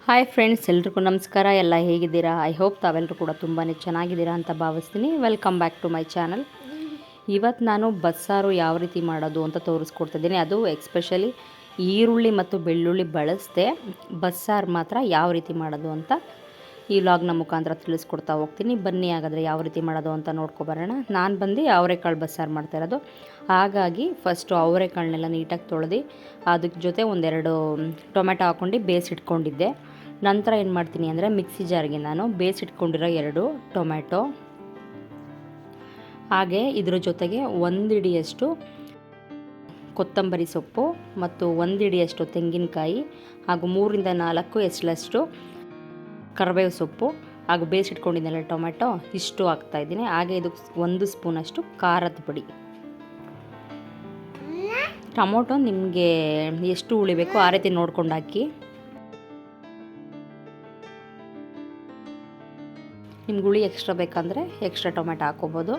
Hi friends, ಎಲ್ರಿಗೂ ನಮಸ್ಕಾರ. ಎಲ್ಲ ಹೇಗಿದ್ದೀರಾ? ಐ ಹೋಪ್ ತಾವೆಲ್ಲರೂ ಕೂಡ ತುಂಬಾ ಚೆನ್ನಾಗಿದ್ದೀರಾ ಅಂತ ಭಾವಿಸ್ತೀನಿ. Welcome back to my channel. ಇವತ್ತು ನಾನು ಬಸ್ಸಾರು ಯಾವ ರೀತಿ ಮಾಡೋದು ಅಂತ ತೋರಿಸ್ಕೊಡ್ತಿದ್ದೀನಿ. ಅದು ಎಕ್ಸ್ಪೆಷಲಿ ಈರುಳ್ಳಿ ಮತ್ತು ಬೆಳ್ಳುಳ್ಳಿ ಬಳಸದೆ ಬಸ್ಸಾರು ಮಾತ್ರ ಯಾವ ರೀತಿ ಮಾಡೋದು ಅಂತ ಈ ವ್ಲಾಗ್ನ ಮುಖಾಂತರ ತಿಳಿಸ್ಕೊಡ್ತಾ ಹೋಗ್ತೀನಿ. ಬನ್ನಿ ಹಾಗಾದರೆ ಯಾವ ರೀತಿ ಮಾಡೋದು ಅಂತ ನೋಡ್ಕೊಬರೋಣ. ನಾನು ಬಂದು ಅವರೆಕಾಳು ಬಸ್ಸಾರು ಮಾಡ್ತಾಯಿರೋದು. ಹಾಗಾಗಿ ಫಸ್ಟು ಅವರೆಕಾಳನ್ನೆಲ್ಲ ನೀಟಾಗಿ ತೊಳೆದು ಅದಕ್ಕೆ ಜೊತೆ ಒಂದೆರಡು ಟೊಮೆಟೊ ಹಾಕ್ಕೊಂಡು ಬೇಯಿಸಿಟ್ಕೊಂಡಿದ್ದೆ. ನಂತರ ಏನು ಮಾಡ್ತೀನಿ ಅಂದರೆ ಮಿಕ್ಸಿ ಜಾರ್ಗೆ ನಾನು ಬೇಯಿಸಿಟ್ಕೊಂಡಿರೋ 2 ಟೊಮೆಟೊ, ಹಾಗೆ ಇದರ ಜೊತೆಗೆ 1 ಹಿಡಿಯಷ್ಟು ಕೊತ್ತಂಬರಿ ಸೊಪ್ಪು ಮತ್ತು 1 ಹಿಡಿಯಷ್ಟು ತೆಂಗಿನಕಾಯಿ ಹಾಗೂ 3 ರಿಂದ 4 ಎಸಳಷ್ಟು ಕರಿಬೇವು ಸೊಪ್ಪು ಹಾಗೂ ಬೇಯಿಸಿಟ್ಕೊಂಡಿದ್ದೆಲ್ಲ ಟೊಮೆಟೊ ಇಷ್ಟು ಹಾಕ್ತಾಯಿದ್ದೀನಿ. ಹಾಗೆ ಇದಕ್ಕೆ 1 ಸ್ಪೂನಷ್ಟು ಖಾರದ ಪುಡಿ. ಟೊಮೊಟೊ ನಿಮಗೆ ಎಷ್ಟು ಉಳಿಬೇಕು ಆ ರೀತಿ ನೋಡ್ಕೊಂಡು ಹಾಕಿ. ನಿಮ್ಗೆ ಹುಳಿ ಎಕ್ಸ್ಟ್ರಾ ಬೇಕಂದರೆ ಎಕ್ಸ್ಟ್ರಾ ಟೊಮೆಟೊ ಹಾಕ್ಕೋಬೋದು.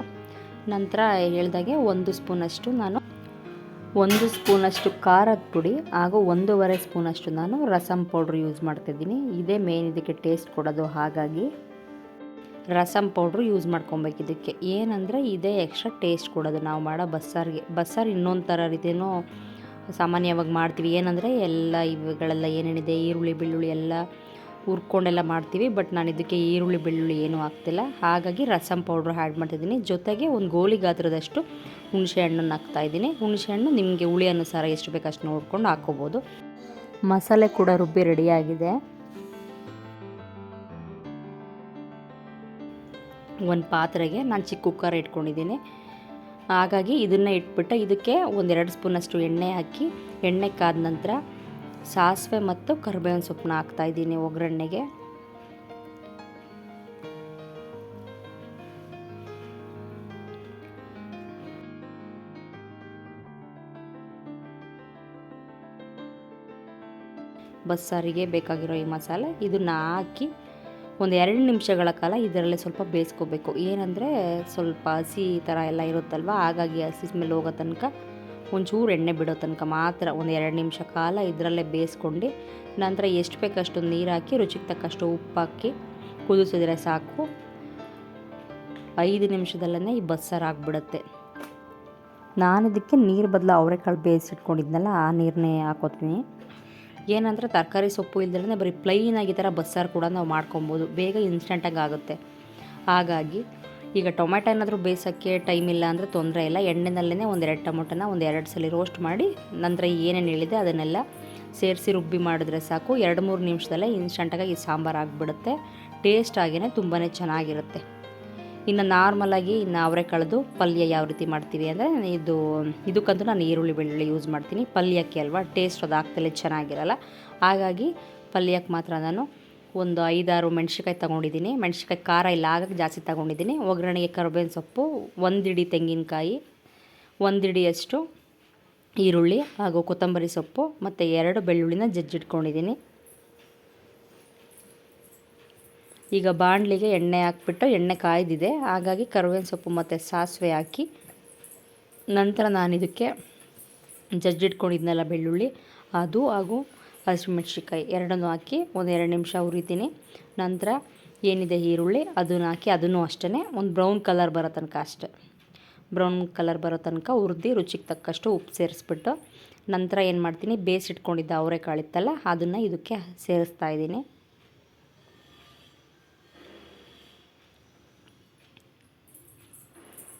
ನಂತರ ಹೇಳ್ದಾಗೆ 1 ಸ್ಪೂನಷ್ಟು ನಾನು 1 ಸ್ಪೂನಷ್ಟು ಖಾರದ ಪುಡಿ ಹಾಗೂ 1.5 ಸ್ಪೂನಷ್ಟು ನಾನು ರಸಮ್ ಪೌಡ್ರ್ ಯೂಸ್ ಮಾಡ್ತಿದ್ದೀನಿ. ಇದೇ ಮೇನ್ ಇದಕ್ಕೆ ಟೇಸ್ಟ್ ಕೊಡೋದು. ಹಾಗಾಗಿ ರಸಮ್ ಪೌಡ್ರು ಯೂಸ್ ಮಾಡ್ಕೊಬೇಕು. ಇದಕ್ಕೆ ಏನಂದರೆ ಇದೇ ಎಕ್ಸ್ಟ್ರಾ ಟೇಸ್ಟ್ ಕೊಡೋದು ನಾವು ಮಾಡೋ ಬಸ್ಸಾರಿಗೆ. ಬಸ್ಸಾರು ಇನ್ನೊಂದು ಥರ ರೀತಿಯೂ ಸಾಮಾನ್ಯವಾಗಿ ಮಾಡ್ತೀವಿ. ಏನಂದರೆ ಎಲ್ಲ ಇವುಗಳೆಲ್ಲ ಏನೇನಿದೆ ಈರುಳ್ಳಿ ಬೆಳ್ಳುಳ್ಳಿ ಎಲ್ಲ ಹುರ್ಕೊಂಡೆಲ್ಲ ಮಾಡ್ತೀವಿ. ಬಟ್ ನಾನು ಇದಕ್ಕೆ ಈರುಳ್ಳಿ ಬೆಳ್ಳುಳ್ಳಿ ಏನೂ ಹಾಕ್ತಿಲ್ಲ. ಹಾಗಾಗಿ ರಸಮ್ ಪೌಡ್ರ್ ಆ್ಯಡ್ ಮಾಡ್ತಿದ್ದೀನಿ. ಜೊತೆಗೆ ಒಂದು ಗೋಲಿ ಗಾತ್ರದಷ್ಟು ಹುಣಸೆ ಹಣ್ಣನ್ನು ಹಾಕ್ತಾಯಿದ್ದೀನಿ. ಹುಣಸೆ ಹಣ್ಣು ನಿಮಗೆ ಹುಳಿ ಅನುಸಾರ ಎಷ್ಟು ಬೇಕು ಅಷ್ಟು ನೋಡ್ಕೊಂಡು ಹಾಕ್ಕೋಬೋದು. ಮಸಾಲೆ ಕೂಡ ರುಬ್ಬಿ ರೆಡಿಯಾಗಿದೆ. ಒಂದು ಪಾತ್ರೆಗೆ ನಾನು ಚಿಕ್ಕ ಕುಕ್ಕರ್ ಇಟ್ಕೊಂಡಿದ್ದೀನಿ. ಹಾಗಾಗಿ ಇದನ್ನು ಇಟ್ಬಿಟ್ಟು ಇದಕ್ಕೆ 1-2 ಸ್ಪೂನಷ್ಟು ಎಣ್ಣೆ ಹಾಕಿ, ಎಣ್ಣೆ ಕಾದ ನಂತರ ಸಾಸಿವೆ ಮತ್ತು ಕರಿಬೇವಿನ ಸೊಪ್ಪನ್ನ ಹಾಕ್ತಾಯಿದ್ದೀನಿ ಒಗ್ಗರಣೆಗೆ. ಬಸ್ಸಾರಿಗೆ ಬೇಕಾಗಿರೋ ಈ ಮಸಾಲೆ ಇದನ್ನು ಹಾಕಿ 1-2 ನಿಮಿಷಗಳ ಕಾಲ ಇದರಲ್ಲೇ ಸ್ವಲ್ಪ ಬೇಯಿಸ್ಕೋಬೇಕು. ಏನಂದರೆ ಸ್ವಲ್ಪ ಹಸಿ ಥರ ಎಲ್ಲ ಇರುತ್ತಲ್ವ, ಹಾಗಾಗಿ ಹಸಿ ಸ್ಮೆಲ್ ಹೋಗೋ ತನಕ ಒಂಚೂರು ಎಣ್ಣೆ ಬಿಡೋ ತನಕ ಮಾತ್ರ 1-2 ನಿಮಿಷ ಕಾಲ ಇದರಲ್ಲೇ ಬೇಯಿಸ್ಕೊಂಡು ನಂತರ ಎಷ್ಟು ಬೇಕಷ್ಟು ನೀರು ಹಾಕಿ ರುಚಿಗೆ ತಕ್ಕಷ್ಟು ಉಪ್ಪು ಹಾಕಿ ಕುದಿಸಿದ್ರೆ ಸಾಕು. 5 ನಿಮಿಷದಲ್ಲೇ ಈ ಬಸ್ಸಾರು ಆಗಿಬಿಡುತ್ತೆ. ನಾನು ಇದಕ್ಕೆ ನೀರು ಬದಲು ಅವರೆಕಾಳು ಬೇಯಿಸಿಟ್ಕೊಂಡಿದ್ನಲ್ಲ ಆ ನೀರನ್ನೇ ಹಾಕೋತೀನಿ. ಏನಂದರೆ ತರಕಾರಿ ಸೊಪ್ಪು ಇಲ್ದೇ ಬರೀ ಪ್ಲೈನಾಗಿ ಈ ಥರ ಬಸ್ಸಾರು ಕೂಡ ನಾವು ಮಾಡ್ಕೊಬೋದು. ಬೇಗ ಇನ್ಸ್ಟೆಂಟಾಗಿ ಆಗುತ್ತೆ. ಹಾಗಾಗಿ ಈಗ ಟೊಮೆಟೊ ಏನಾದರೂ ಬೇಯಿಸೋಕ್ಕೆ ಟೈಮ್ ಇಲ್ಲ ಅಂದರೆ ತೊಂದರೆ ಇಲ್ಲ. ಎಣ್ಣೆನಲ್ಲೇ 1-2 ಟೊಮೊಟೊನ 1-2 ಸಲ ರೋಸ್ಟ್ ಮಾಡಿ ನಂತರ ಏನೇನು ಹೇಳಿದೆ ಅದನ್ನೆಲ್ಲ ಸೇರಿಸಿ ರುಬ್ಬಿ ಮಾಡಿದ್ರೆ ಸಾಕು. 2-3 ನಿಮಿಷದಲ್ಲೇ ಇನ್ಸ್ಟೆಂಟಾಗಿ ಈ ಸಾಂಬಾರು ಆಗಿಬಿಡುತ್ತೆ. ಟೇಸ್ಟಾಗಿಯೇ ತುಂಬಾ ಚೆನ್ನಾಗಿರುತ್ತೆ. ಇನ್ನು ನಾರ್ಮಲಾಗಿ ಅವರೆಕಾಳದು ಪಲ್ಯ ಯಾವ ರೀತಿ ಮಾಡ್ತೀವಿ ಅಂದರೆ ಇದಕ್ಕಂತೂ ನಾನು ಈರುಳ್ಳಿ ಬೆಳ್ಳುಳ್ಳಿ ಯೂಸ್ ಮಾಡ್ತೀನಿ. ಪಲ್ಯಕ್ಕೆ ಅಲ್ವಾ ಟೇಸ್ಟ್ ಅದು ಆಗ್ತಲೇ ಚೆನ್ನಾಗಿರಲ್ಲ. ಹಾಗಾಗಿ ಪಲ್ಯಕ್ಕೆ ಮಾತ್ರ ನಾನು ಒಂದು 5-6 ಮೆಣಸಿನ್ಕಾಯಿ ತೊಗೊಂಡಿದ್ದೀನಿ. ಮೆಣಸಿನ್ಕಾಯಿ ಖಾರ ಇಲ್ಲ ಹಾಗಾಗಿ ಜಾಸ್ತಿ ತೊಗೊಂಡಿದ್ದೀನಿ. ಒಗ್ಗರಣೆಗೆ ಕರಿಬೇವಿನ ಸೊಪ್ಪು, 1 ಹಿಡಿ ತೆಂಗಿನಕಾಯಿ, 1 ಹಿಡಿಯಷ್ಟು ಈರುಳ್ಳಿ ಹಾಗೂ ಕೊತ್ತಂಬರಿ ಸೊಪ್ಪು ಮತ್ತು 2 ಬೆಳ್ಳುಳ್ಳಿನ ಜಜ್ಜಿಟ್ಕೊಂಡಿದ್ದೀನಿ. ಈಗ ಬಾಣಲಿಗೆ ಎಣ್ಣೆ ಹಾಕ್ಬಿಟ್ಟು ಎಣ್ಣೆ ಕಾಯ್ದಿದೆ. ಹಾಗಾಗಿ ಕರಿಬೇವಿನ ಸೊಪ್ಪು ಮತ್ತು ಸಾಸಿವೆ ಹಾಕಿ ನಂತರ ನಾನು ಇದಕ್ಕೆ ಜಜ್ಜಿಟ್ಕೊಂಡಿದ್ನಲ್ಲ ಬೆಳ್ಳುಳ್ಳಿ ಅದು ಹಾಗೂ ಹಸಿಮೆಣ್ಸಿನ್ಕಾಯಿ ಎರಡನ್ನೂ ಹಾಕಿ 1-2 ನಿಮಿಷ ಹುರಿತೀನಿ. ನಂತರ ಏನಿದೆ ಈರುಳ್ಳಿ ಅದನ್ನು ಹಾಕಿ ಅದನ್ನು ಅಷ್ಟೇ ಒಂದು ಬ್ರೌನ್ ಕಲರ್ ಬರೋ ತನಕ ಬ್ರೌನ್ ಕಲರ್ ಬರೋ ತನಕ ಹುರಿದು ರುಚಿಗೆ ತಕ್ಕಷ್ಟು ಉಪ್ಪು ಸೇರಿಸ್ಬಿಟ್ಟು ನಂತರ ಏನು ಮಾಡ್ತೀನಿ, ಬೇಯಿಸಿಟ್ಕೊಂಡಿದ್ದ ಅವರೆಕಾಳು ಇತ್ತಲ್ಲ ಅದನ್ನು ಇದಕ್ಕೆ ಸೇರಿಸ್ತಾ ಇದ್ದೀನಿ.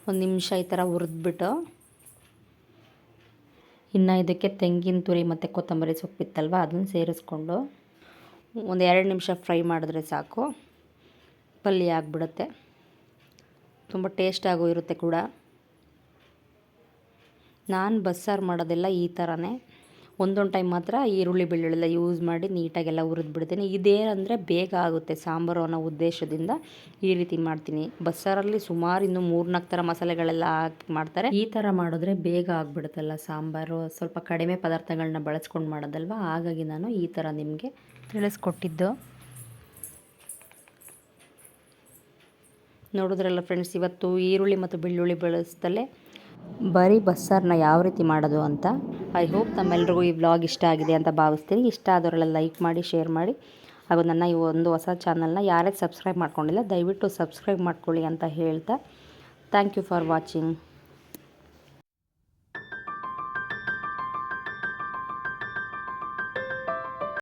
ಒಂದು ನಿಮಿಷ ಈ ಥರ ಹುರಿದ್ಬಿಟ್ಟು ಇನ್ನು ಇದಕ್ಕೆ ತೆಂಗಿನ ತುರಿ ಮತ್ತು ಕೊತ್ತಂಬರಿ ಸೊಪ್ಪಿತ್ತಲ್ವ ಅದನ್ನು ಸೇರಿಸ್ಕೊಂಡು 1-2 ನಿಮಿಷ ಫ್ರೈ ಮಾಡಿದ್ರೆ ಸಾಕು. ಪಲ್ಯ ಆಗಿಬಿಡುತ್ತೆ. ತುಂಬ ಟೇಸ್ಟಾಗೂ ಇರುತ್ತೆ ಕೂಡ. ನಾನು ಬಸ್ಸಾರು ಮಾಡೋದೆಲ್ಲ ಈ ಥರನೇ. ಒಂದೊಂದು ಟೈಮ್ ಮಾತ್ರ ಈರುಳ್ಳಿ ಬೆಳ್ಳುಳ್ಳೆಲ್ಲ ಯೂಸ್ ಮಾಡಿ ನೀಟಾಗೆಲ್ಲ ಹುರಿದ್ಬಿಡ್ತೀನಿ. ಇದೇನಂದರೆ ಬೇಗ ಆಗುತ್ತೆ ಸಾಂಬಾರು ಅನ್ನೋ ಉದ್ದೇಶದಿಂದ ಈ ರೀತಿ ಮಾಡ್ತೀನಿ. ಬಸ್ಸಾರಲ್ಲಿ ಸುಮಾರು ಇನ್ನೂ 3-4 ಥರ ಮಸಾಲೆಗಳೆಲ್ಲ ಹಾಕಿ ಮಾಡ್ತಾರೆ. ಈ ಥರ ಮಾಡಿದ್ರೆ ಬೇಗ ಆಗಿಬಿಡುತ್ತಲ್ಲ ಸಾಂಬಾರು. ಸ್ವಲ್ಪ ಕಡಿಮೆ ಪದಾರ್ಥಗಳನ್ನ ಬಳಸ್ಕೊಂಡು ಮಾಡೋದಲ್ವ, ಹಾಗಾಗಿ ನಾನು ಈ ಥರ ನಿಮಗೆ ತಿಳಿಸ್ಕೊಟ್ಟಿದ್ದು. ನೋಡಿದ್ರಲ್ಲ ಫ್ರೆಂಡ್ಸ್, ಇವತ್ತು ಈರುಳ್ಳಿ ಮತ್ತು ಬೆಳ್ಳುಳ್ಳಿ ಬಳಸ್ದಲೇ ಬರೀ ಬಸ್ಸಾರನ್ನ ಯಾವ ರೀತಿ ಮಾಡೋದು ಅಂತ. ಐ ಹೋಪ್ ತಮ್ಮೆಲ್ಲರಿಗೂ ಈ ವ್ಲಾಗ್ ಇಷ್ಟ ಆಗಿದೆ ಅಂತ ಭಾವಿಸ್ತೀನಿ. ಇಷ್ಟ ಆದವರೆಲ್ಲ ಲೈಕ್ ಮಾಡಿ, ಶೇರ್ ಮಾಡಿ ಹಾಗೂ ನನ್ನ ಈ ಒಂದು ಹೊಸ ಚಾನಲ್ನ ಯಾರೇ ಸಬ್ಸ್ಕ್ರೈಬ್ ಮಾಡ್ಕೊಂಡಿಲ್ಲ ದಯವಿಟ್ಟು ಸಬ್ಸ್ಕ್ರೈಬ್ ಮಾಡ್ಕೊಳ್ಳಿ ಅಂತ ಹೇಳ್ತಾ ಥ್ಯಾಂಕ್ ಯು ಫಾರ್ ವಾಚಿಂಗ್.